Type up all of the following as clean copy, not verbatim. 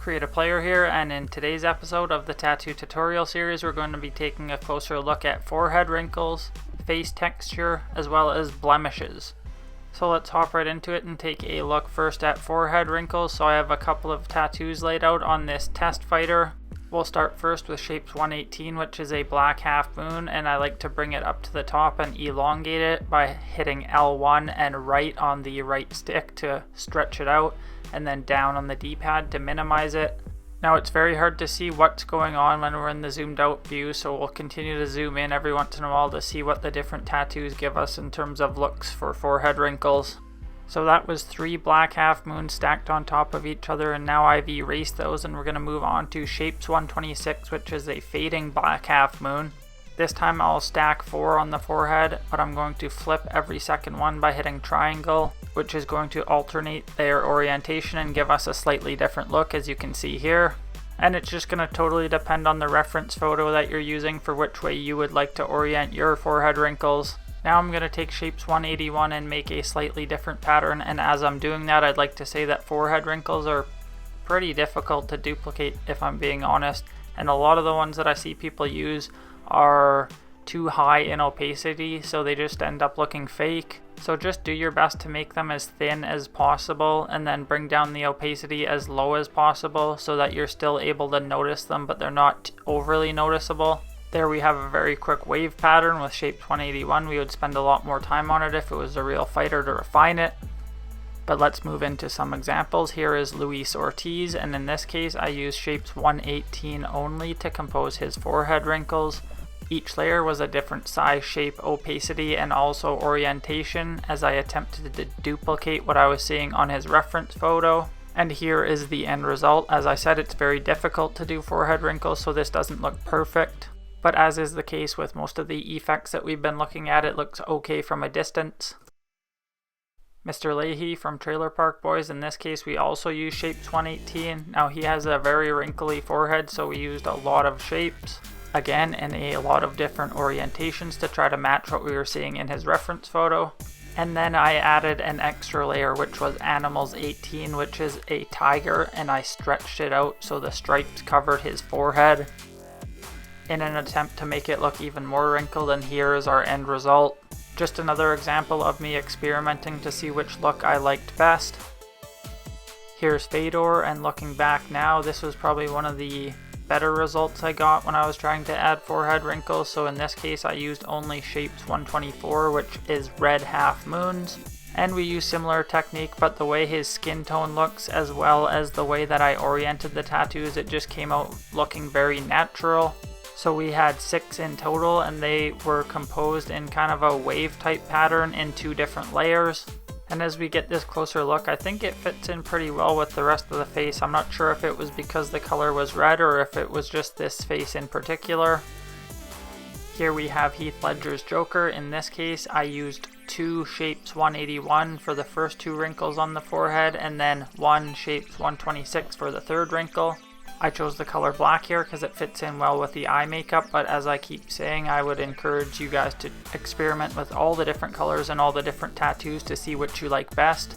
Creative Player here, and in today's episode of the tattoo tutorial series we're going to be taking a closer look at forehead wrinkles, face texture, as well as blemishes. So let's hop right into it and take a look first at forehead wrinkles. So I have a couple of tattoos laid out on this test fighter. We'll start first with Shapes 118, which is a black half moon, and I like to bring it up to the top and elongate it by hitting L1 and right on the right stick to stretch it out, and then down on the D-pad to minimize it. Now it's very hard to see what's going on when we're in the zoomed out view, so we'll continue to zoom in every once in a while to see what the different tattoos give us in terms of looks for forehead wrinkles. So that was 3 black half moons stacked on top of each other, and now I've erased those, and we're going to move on to Shapes 126, which is a fading black half moon. This time I'll stack 4 on the forehead, but I'm going to flip every second one by hitting triangle, which is going to alternate their orientation and give us a slightly different look, as you can see here. And it's just going to totally depend on the reference photo that you're using for which way you would like to orient your forehead wrinkles. Now I'm going to take Shapes 181 and make a slightly different pattern, and as I'm doing that I'd like to say that forehead wrinkles are pretty difficult to duplicate, if I'm being honest, and a lot of the ones that I see people use are too high in opacity, so they just end up looking fake. So just do your best to make them as thin as possible and then bring down the opacity as low as possible so that you're still able to notice them but they're not overly noticeable. There we have a very quick wave pattern with Shapes 181. We would spend a lot more time on it if it was a real fighter to refine it. But let's move into some examples. Here is Luis Ortiz, and in this case I used Shapes 118 only to compose his forehead wrinkles. Each layer was a different size, shape, opacity, and also orientation as I attempted to duplicate what I was seeing on his reference photo. And here is the end result. As I said, it's very difficult to do forehead wrinkles, so this doesn't look perfect. But as is the case with most of the effects that we've been looking at, it looks okay from a distance. Mr. Leahy from Trailer Park Boys, in this case we also use Shapes 118. Now he has a very wrinkly forehead, so we used a lot of shapes, again in a lot of different orientations to try to match what we were seeing in his reference photo. And then I added an extra layer, which was Animals 18, which is a tiger, and I stretched it out so the stripes covered his forehead in an attempt to make it look even more wrinkled, and here is our end result. Just another example of me experimenting to see which look I liked best. Here's Fedor, and looking back now, this was probably one of the better results I got when I was trying to add forehead wrinkles. So in this case I used only Shapes 124, which is red half moons. And we use similar technique, but the way his skin tone looks as well as the way that I oriented the tattoos, it just came out looking very natural. So we had 6 in total, and they were composed in kind of a wave type pattern in 2 different layers. And as we get this closer look, I think it fits in pretty well with the rest of the face. I'm not sure if it was because the color was red or if it was just this face in particular. Here we have Heath Ledger's Joker. In this case I used 2 Shapes 181 for the first 2 wrinkles on the forehead, and then 1 Shapes 126 for the 3rd wrinkle. I chose the color black here because it fits in well with the eye makeup, but as I keep saying, I would encourage you guys to experiment with all the different colors and all the different tattoos to see which you like best.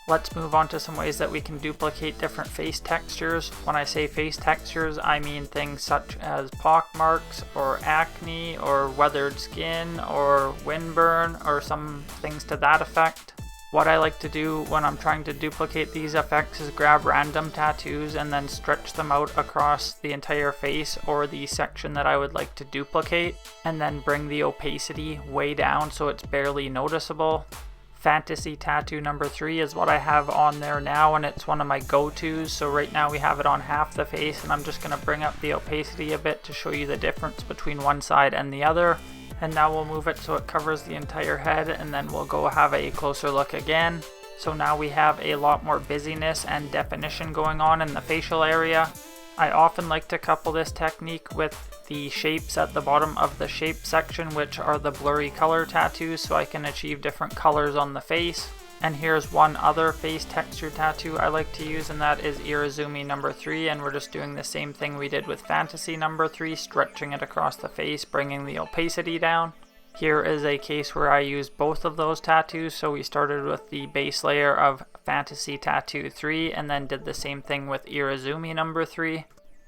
Let's move on to some ways that we can duplicate different face textures. When I say face textures, I mean things such as pock marks or acne or weathered skin or windburn or some things to that effect. What I like to do when I'm trying to duplicate these effects is grab random tattoos and then stretch them out across the entire face or the section that I would like to duplicate, and then bring the opacity way down so it's barely noticeable. Fantasy tattoo number 3 is what I have on there now, and it's one of my go-tos. So right now we have it on half the face, and I'm just going to bring up the opacity a bit to show you the difference between one side and the other. And now we'll move it so it covers the entire head, and then we'll go have a closer look again. So now we have a lot more busyness and definition going on in the facial area. I often like to couple this technique with the shapes at the bottom of the shape section, which are the blurry color tattoos, so I can achieve different colors on the face. And here's one other face texture tattoo I like to use, and that is Irizumi number 3, and we're just doing the same thing we did with Fantasy number 3, stretching it across the face, bringing the opacity down. Here is a case where I used both of those tattoos, so we started with the base layer of Fantasy Tattoo 3 and then did the same thing with Irizumi number 3.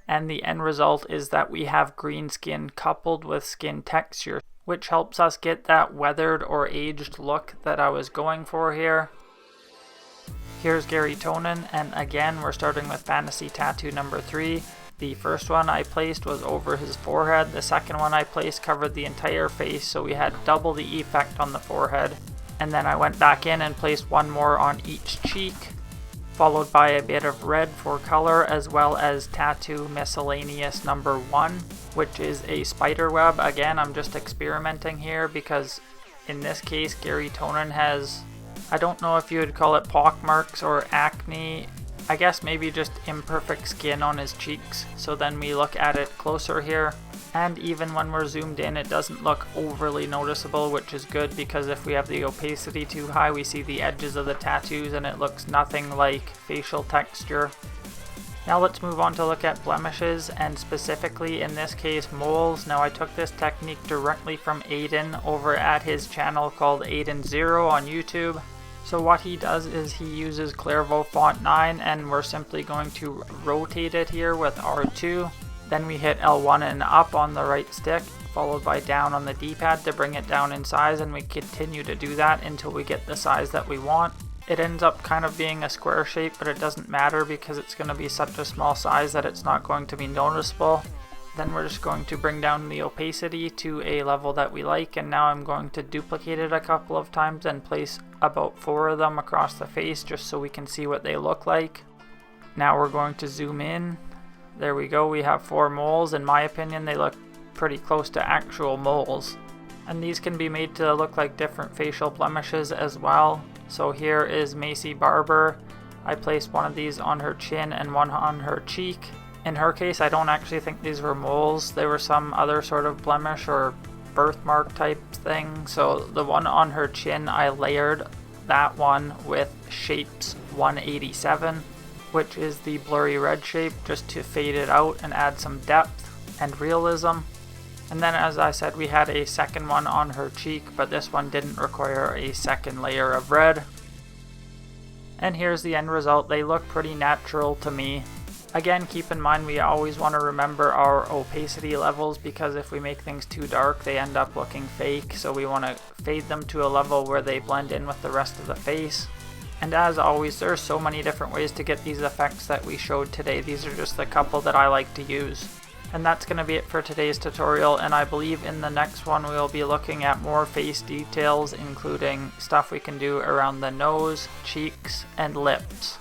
And the end result is that we have green skin coupled with skin texture, which helps us get that weathered or aged look that I was going for here. Here's Gary Tonin, and again we're starting with Fantasy Tattoo number 3. The first one I placed was over his forehead, the second one I placed covered the entire face, so we had double the effect on the forehead. And then I went back in and placed one more on each cheek, followed by a bit of red for color, as well as Tattoo Miscellaneous number 1, which is a spider web. Again, I'm just experimenting here because in this case Gary Tonin has, I don't know if you would call it pockmarks or acne, I guess maybe just imperfect skin on his cheeks. So then we look at it closer here, and even when we're zoomed in it doesn't look overly noticeable, which is good because if we have the opacity too high we see the edges of the tattoos and it looks nothing like facial texture. Now let's move on to look at blemishes, and specifically in this case moles. Now I took this technique directly from Aiden over at his channel called Aiden0 on YouTube. So what he does is he uses Clairvaux font 9 and we're simply going to rotate it here with R2. Then we hit L1 and up on the right stick, followed by down on the D-pad to bring it down in size, and we continue to do that until we get the size that we want. It ends up kind of being a square shape, but it doesn't matter because it's going to be such a small size that it's not going to be noticeable. Then we're just going to bring down the opacity to a level that we like, and now I'm going to duplicate it a couple of times and place about 4 of them across the face just so we can see what they look like. Now we're going to zoom in. There we go, we have 4 moles. In my opinion they look pretty close to actual moles. And these can be made to look like different facial blemishes as well. So here is Macy Barber. I placed one of these on her chin and one on her cheek. In her case, I don't actually think these were moles. They were some other sort of blemish or birthmark type thing. So the one on her chin, I layered that one with Shapes 187, which is the blurry red shape, just to fade it out and add some depth and realism. And then as I said, we had a second one on her cheek, but this one didn't require a second layer of red. And here's the end result. They look pretty natural to me. Again, keep in mind we always want to remember our opacity levels, because if we make things too dark they end up looking fake, so we want to fade them to a level where they blend in with the rest of the face. And as always, there's so many different ways to get these effects that we showed today. These are just the couple that I like to use. And that's going to be it for today's tutorial, and I believe in the next one we'll be looking at more face details, including stuff we can do around the nose, cheeks, and lips.